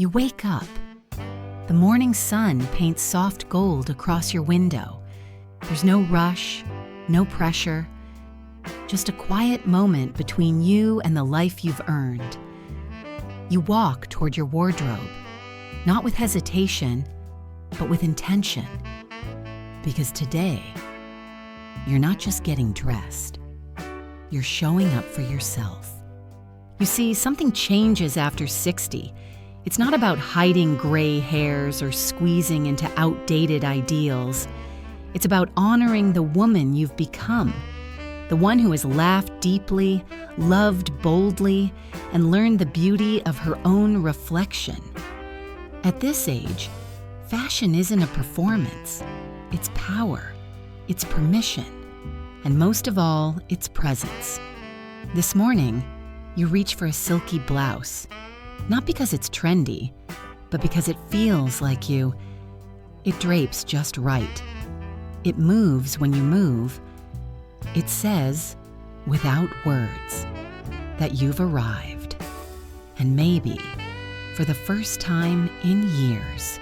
You wake up. The morning sun paints soft gold across your window. There's no rush, no pressure, just a quiet moment between you and the life you've earned. You walk toward your wardrobe, not with hesitation, but with intention. Because today, you're not just getting dressed, you're showing up for yourself. You see, something changes after 60. It's not about hiding gray hairs or squeezing into outdated ideals. It's about honoring the woman you've become, the one who has laughed deeply, loved boldly, and learned the beauty of her own reflection. At this age, fashion isn't a performance. It's power, it's permission, and most of all, it's presence. This morning, you reach for a silky blouse, not because it's trendy, but because it feels like you. It drapes just right. It moves when you move. It says, without words, that you've arrived. And maybe, for the first time in years,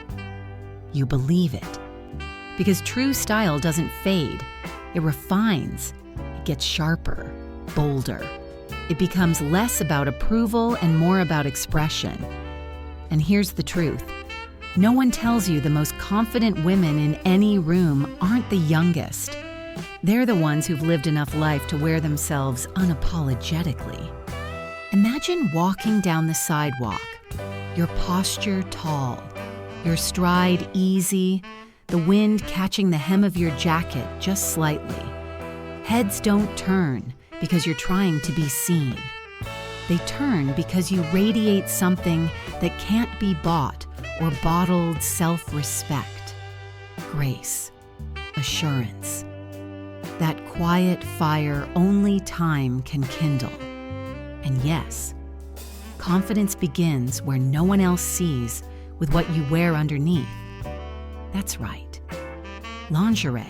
you believe it. Because true style doesn't fade. It refines. It gets sharper, bolder. It becomes less about approval and more about expression. And here's the truth. No one tells you the most confident women in any room aren't the youngest. They're the ones who've lived enough life to wear themselves unapologetically. Imagine walking down the sidewalk, your posture tall, your stride easy, the wind catching the hem of your jacket just slightly. Heads don't turn because you're trying to be seen. They turn because you radiate something that can't be bought or bottled self-respect. Grace, assurance. That quiet fire only time can kindle. And yes, confidence begins where no one else sees with what you wear underneath. That's right. Lingerie.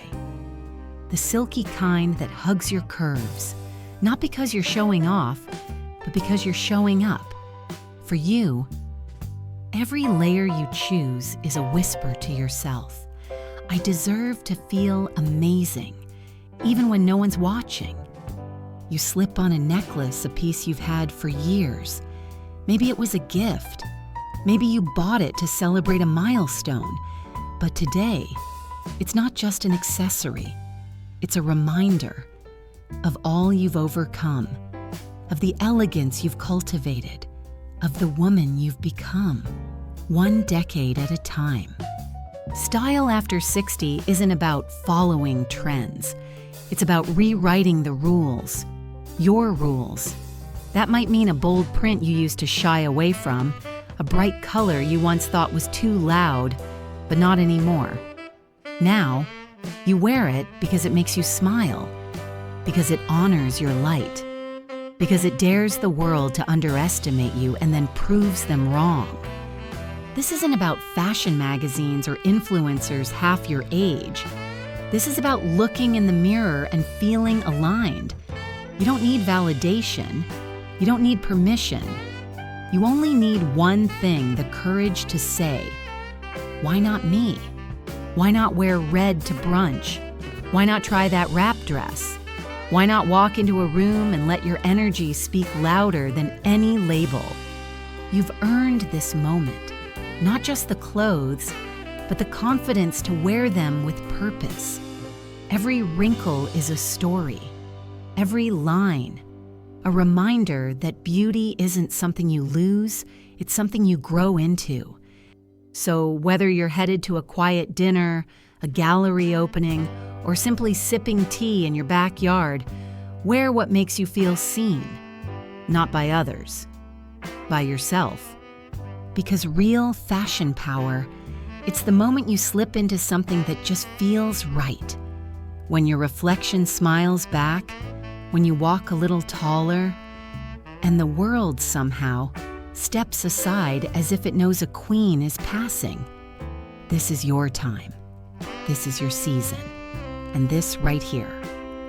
The silky kind that hugs your curves, not because you're showing off, but because you're showing up. For you, every layer you choose is a whisper to yourself. I deserve to feel amazing, even when no one's watching. You slip on a necklace, a piece you've had for years. Maybe it was a gift. Maybe you bought it to celebrate a milestone. But today, it's not just an accessory. It's a reminder of all you've overcome, of the elegance you've cultivated, of the woman you've become, one decade at a time. Style after 60 isn't about following trends. It's about rewriting the rules, your rules. That might mean a bold print you used to shy away from, a bright color you once thought was too loud, but not anymore. Now, you wear it because it makes you smile, because it honors your light, because it dares the world to underestimate you and then proves them wrong. This isn't about fashion magazines or influencers half your age. This is about looking in the mirror and feeling aligned. You don't need validation. You don't need permission. You only need one thing, the courage to say, why not me? Why not wear red to brunch? Why not try that wrap dress? Why not walk into a room and let your energy speak louder than any label? You've earned this moment, not just the clothes, but the confidence to wear them with purpose. Every wrinkle is a story, every line, a reminder that beauty isn't something you lose, it's something you grow into. So whether you're headed to a quiet dinner, a gallery opening, or simply sipping tea in your backyard, wear what makes you feel seen, not by others, by yourself. Because real fashion power, it's the moment you slip into something that just feels right. When your reflection smiles back, when you walk a little taller, and the world somehow steps aside as if it knows a queen is passing. This is your time. This is your season. And this right here,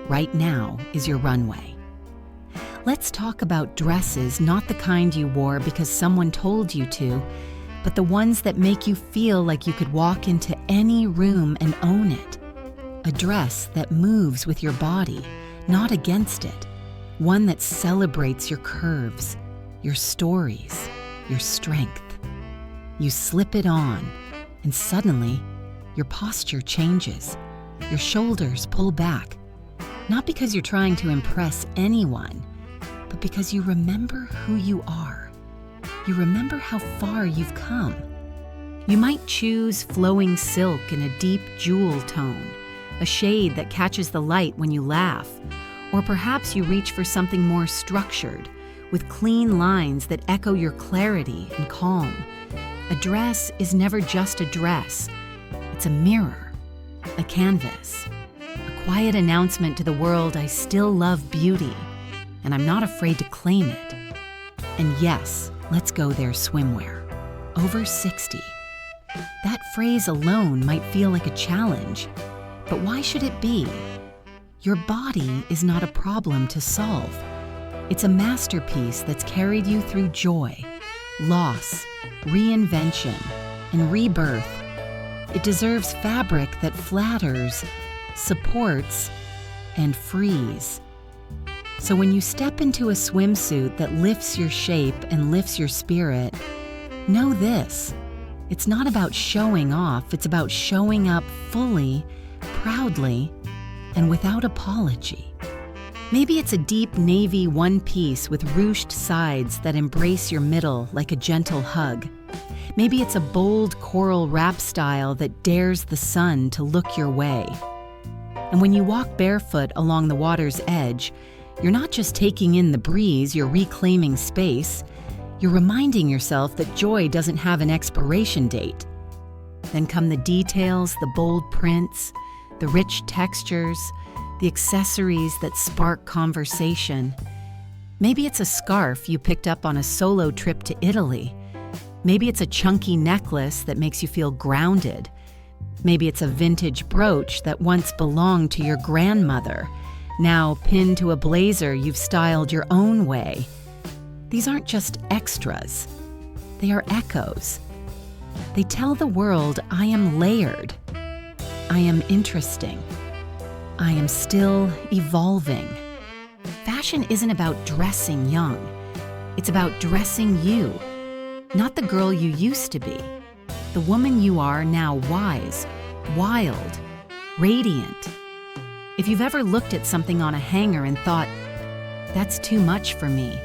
right now, is your runway. Let's talk about dresses, not the kind you wore because someone told you to, but the ones that make you feel like you could walk into any room and own it. A dress that moves with your body, not against it. One that celebrates your curves, your stories, your strength. You slip it on, and suddenly, your posture changes. Your shoulders pull back, not because you're trying to impress anyone, but because you remember who you are. You remember how far you've come. You might choose flowing silk in a deep jewel tone, a shade that catches the light when you laugh, or perhaps you reach for something more structured, with clean lines that echo your clarity and calm. A dress is never just a dress. It's a mirror, a canvas, a quiet announcement to the world I still love beauty, and I'm not afraid to claim it. And yes, let's go there, swimwear. Over 60. That phrase alone might feel like a challenge, but why should it be? Your body is not a problem to solve. It's a masterpiece that's carried you through joy, loss, reinvention, and rebirth. It deserves fabric that flatters, supports, and frees. So when you step into a swimsuit that lifts your shape and lifts your spirit, know this: it's not about showing off, it's about showing up fully, proudly, and without apology. Maybe it's a deep navy one-piece with ruched sides that embrace your middle like a gentle hug. Maybe it's a bold coral wrap style that dares the sun to look your way. And when you walk barefoot along the water's edge, you're not just taking in the breeze, you're reclaiming space. You're reminding yourself that joy doesn't have an expiration date. Then come the details, the bold prints, the rich textures, the accessories that spark conversation. Maybe it's a scarf you picked up on a solo trip to Italy. Maybe it's a chunky necklace that makes you feel grounded. Maybe it's a vintage brooch that once belonged to your grandmother, now pinned to a blazer you've styled your own way. These aren't just extras. They are echoes. They tell the world I am layered. I am interesting. I am still evolving. Fashion isn't about dressing young. It's about dressing you. Not the girl you used to be. The woman you are now, wise, wild, radiant. If you've ever looked at something on a hanger and thought, that's too much for me,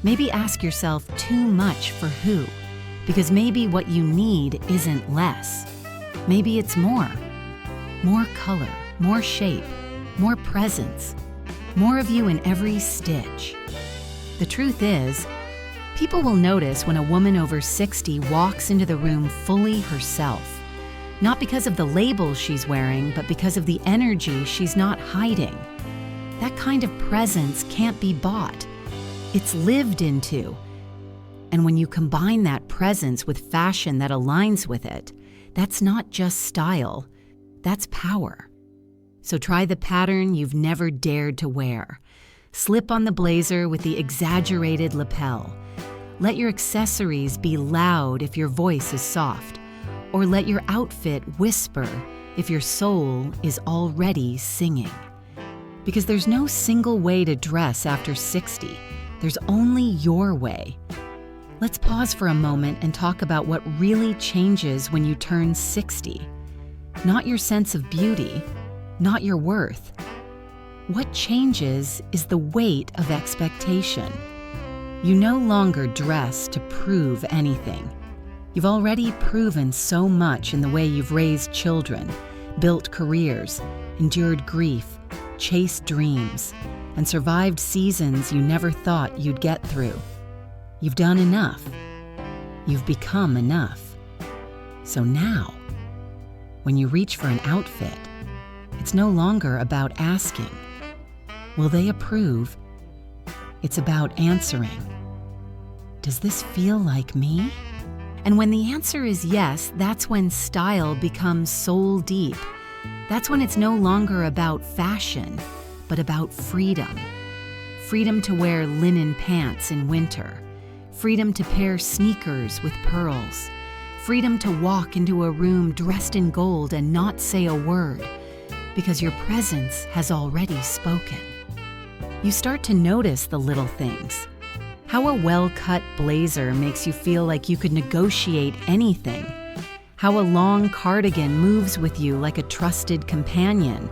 maybe ask yourself, too much for who? Because maybe what you need isn't less. Maybe it's more. More color, more shape, more presence, more of you in every stitch. The truth is, people will notice when a woman over 60 walks into the room fully herself. Not because of the labels she's wearing, but because of the energy she's not hiding. That kind of presence can't be bought. It's lived into. And when you combine that presence with fashion that aligns with it, that's not just style, that's power. So try the pattern you've never dared to wear. Slip on the blazer with the exaggerated lapel. Let your accessories be loud if your voice is soft, or let your outfit whisper if your soul is already singing. Because there's no single way to dress after 60. There's only your way. Let's pause for a moment and talk about what really changes when you turn 60. Not your sense of beauty, not your worth. What changes is the weight of expectation. You no longer dress to prove anything. You've already proven so much in the way you've raised children, built careers, endured grief, chased dreams, and survived seasons you never thought you'd get through. You've done enough. You've become enough. So now, when you reach for an outfit, it's no longer about asking, will they approve? It's about answering, does this feel like me? And when the answer is yes, that's when style becomes soul deep. That's when it's no longer about fashion, but about freedom. Freedom to wear linen pants in winter. Freedom to pair sneakers with pearls. freedom to walk into a room dressed in gold and not say a word, because your presence has already spoken. You start to notice the little things. How a well-cut blazer makes you feel like you could negotiate anything. How a long cardigan moves with you like a trusted companion.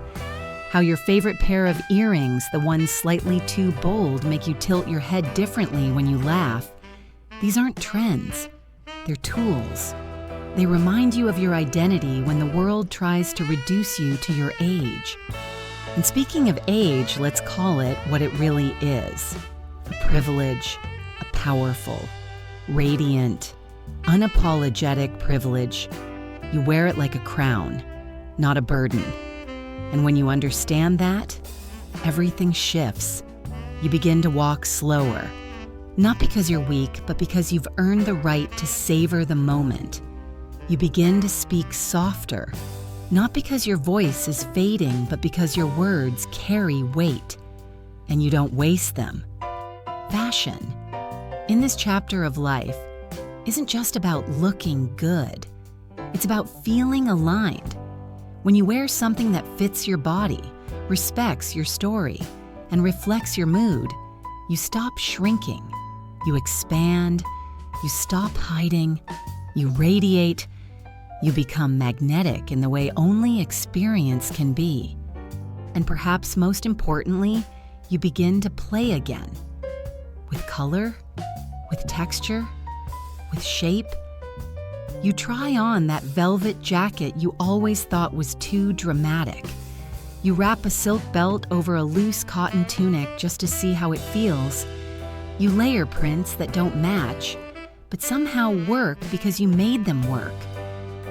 How your favorite pair of earrings, the ones slightly too bold, make you tilt your head differently when you laugh. These aren't trends. They're tools. They remind you of your identity when the world tries to reduce you to your age. And speaking of age, let's call it what it really is. A privilege, a powerful, radiant, unapologetic privilege. You wear it like a crown, not a burden. And when you understand that, everything shifts. You begin to walk slower, not because you're weak, but because you've earned the right to savor the moment. You begin to speak softer, not because your voice is fading, but because your words carry weight, and you don't waste them. Fashion, in this chapter of life, isn't just about looking good. It's about feeling aligned. When you wear something that fits your body, respects your story, and reflects your mood, you stop shrinking. You expand, you stop hiding, you radiate, you become magnetic in the way only experience can be. And perhaps most importantly, you begin to play again. With color, with texture, with shape. You try on that velvet jacket you always thought was too dramatic. You wrap a silk belt over a loose cotton tunic just to see how it feels. You layer prints that don't match, but somehow work because you made them work.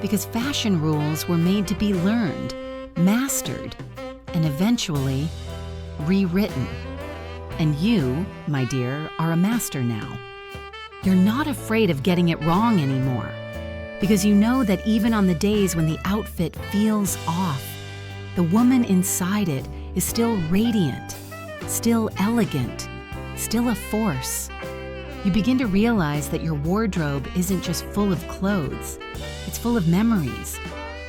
Because fashion rules were made to be learned, mastered, and eventually rewritten. And you, my dear, are a master now. You're not afraid of getting it wrong anymore, because you know that even on the days when the outfit feels off, the woman inside it is still radiant, still elegant, still a force. You begin to realize that your wardrobe isn't just full of clothes, it's full of memories.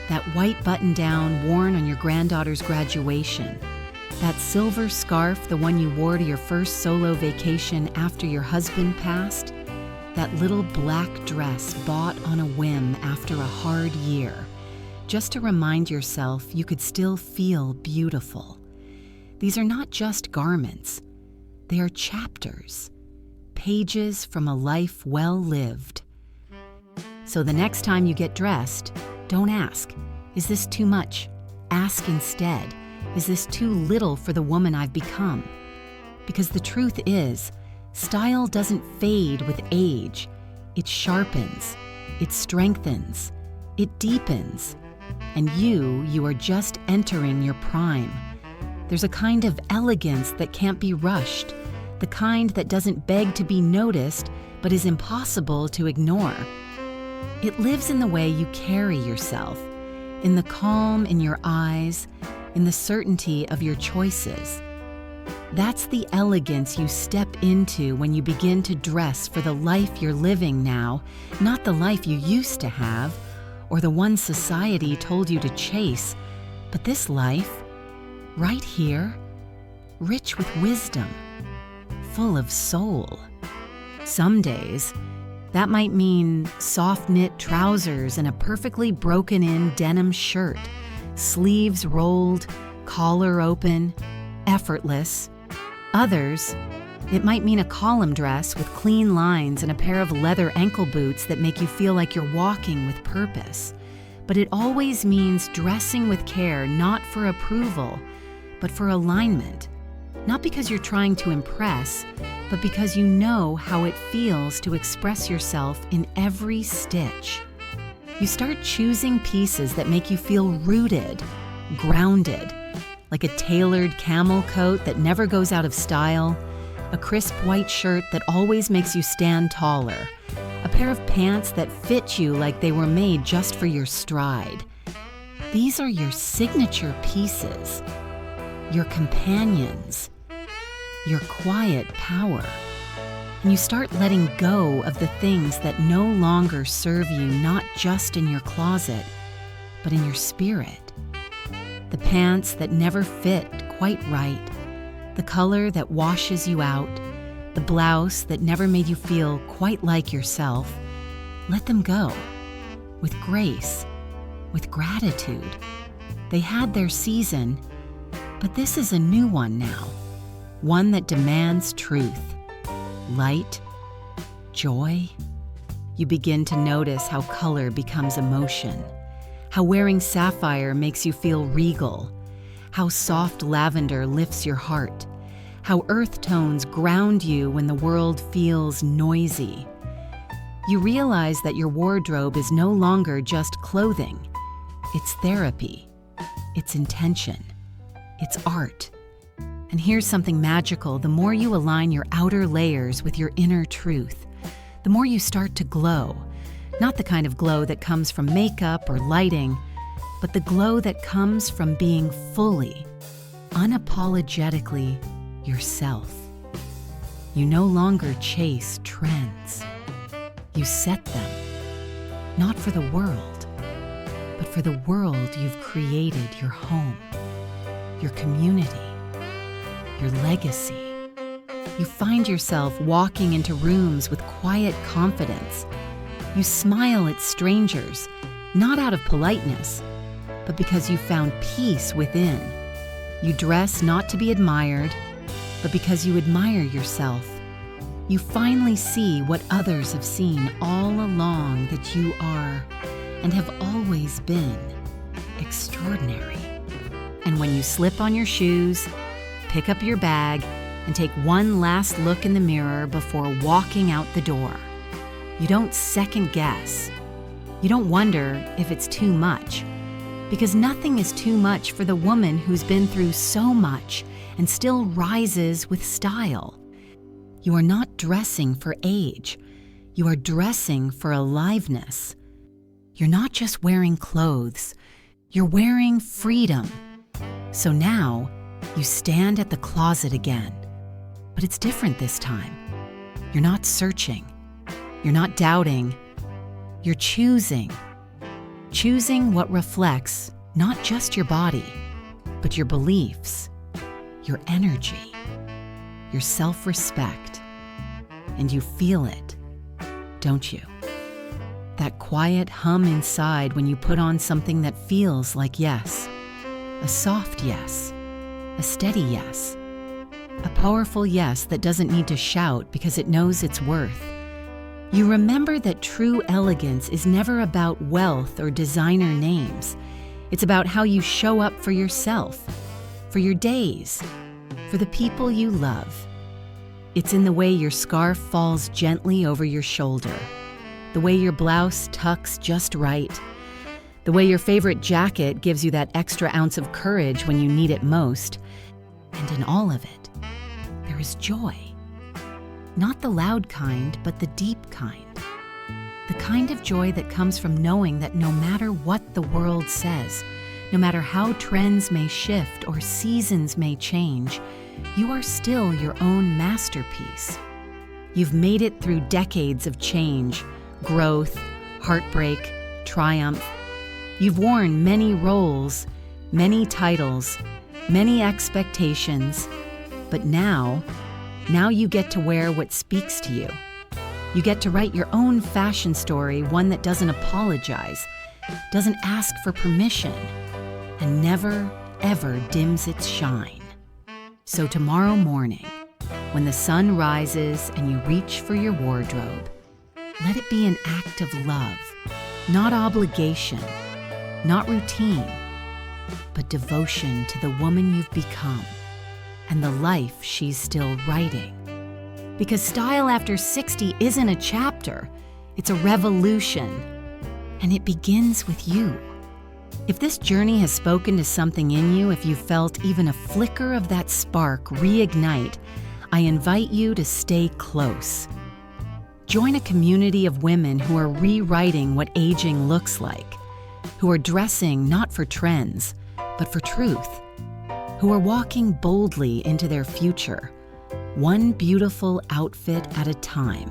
That white button-down worn on your granddaughter's graduation, that silver scarf, the one you wore to your first solo vacation after your husband passed, that little black dress bought on a whim after a hard year, just to remind yourself you could still feel beautiful. These are not just garments, they are chapters, pages from a life well lived. So the next time you get dressed, don't ask, is this too much? Ask instead, is this too little for the woman I've become? Because the truth is, style doesn't fade with age. It sharpens, it strengthens, it deepens. And you are just entering your prime. There's a kind of elegance that can't be rushed, the kind that doesn't beg to be noticed, but is impossible to ignore. It lives in the way you carry yourself, in the calm in your eyes, in the certainty of your choices. That's the elegance you step into when you begin to dress for the life you're living now, not the life you used to have, or the one society told you to chase, but this life, right here, rich with wisdom, full of soul. Some days, that might mean soft knit trousers and a perfectly broken-in denim shirt, sleeves rolled, collar open, effortless. Others, it might mean a column dress with clean lines and a pair of leather ankle boots that make you feel like you're walking with purpose. But it always means dressing with care, not for approval, but for alignment. Not because you're trying to impress, but because you know how it feels to express yourself in every stitch. You start choosing pieces that make you feel rooted, grounded, like a tailored camel coat that never goes out of style, a crisp white shirt that always makes you stand taller, a pair of pants that fit you like they were made just for your stride. These are your signature pieces, your companions, your quiet power. and you start letting go of the things that no longer serve you, not just in your closet, but in your spirit. The pants that never fit quite right, the color that washes you out, the blouse that never made you feel quite like yourself. Let them go, with grace, with gratitude. They had their season, but this is a new one now, one that demands truth, light, joy. You begin to notice how color becomes emotion, how wearing sapphire makes you feel regal, how soft lavender lifts your heart, how earth tones ground you when the world feels noisy. You realize that your wardrobe is no longer just clothing. It's therapy, it's intention, it's art. And here's something magical: the more you align your outer layers with your inner truth, the more you start to glow. Not the kind of glow that comes from makeup or lighting, but the glow that comes from being fully, unapologetically yourself. You no longer chase trends. You set them, not for the world, but for the world you've created, your home, your community, your legacy. You find yourself walking into rooms with quiet confidence. You smile at strangers, not out of politeness, but because you found peace within. You dress not to be admired, but because you admire yourself. You finally see what others have seen all along, that you are, and have always been, extraordinary. And when you slip on your shoes, pick up your bag, and take one last look in the mirror before walking out the door, you don't second guess. You don't wonder if it's too much, because nothing is too much for the woman who's been through so much and still rises with style. You are not dressing for age. You are dressing for aliveness. You're not just wearing clothes. You're wearing freedom. So now, you stand at the closet again. But it's different this time. You're not searching. You're not doubting. You're choosing. Choosing what reflects not just your body, but your beliefs, your energy, your self-respect. And you feel it, don't you? That quiet hum inside when you put on something that feels like yes. A soft yes. A steady yes. A powerful yes that doesn't need to shout because it knows its worth. You remember that true elegance is never about wealth or designer names. It's about how you show up for yourself, for your days, for the people you love. It's in the way your scarf falls gently over your shoulder, the way your blouse tucks just right, the way your favorite jacket gives you that extra ounce of courage when you need it most. And in all of it, there is joy. Not the loud kind, but the deep kind. The kind of joy that comes from knowing that no matter what the world says, no matter how trends may shift or seasons may change, you are still your own masterpiece. You've made it through decades of change, growth, heartbreak, triumph. You've worn many roles, many titles, many expectations, but now you get to wear what speaks to you. You get to write your own fashion story, one that doesn't apologize, doesn't ask for permission, and never, ever dims its shine. So tomorrow morning, when the sun rises and you reach for your wardrobe, let it be an act of love, not obligation, not routine, but devotion to the woman you've become and the life she's still writing. Because style after 60 isn't a chapter, it's a revolution, and it begins with you. If this journey has spoken to something in you, if you felt even a flicker of that spark reignite, I invite you to stay close. Join a community of women who are rewriting what aging looks like, who are dressing not for trends, but for truth, who are walking boldly into their future, one beautiful outfit at a time.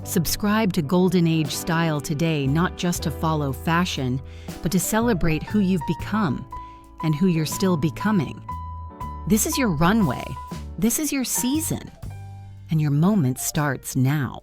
Subscribe to Golden Age Style today, not just to follow fashion, but to celebrate who you've become and who you're still becoming. This is your runway. This is your season. And your moment starts now.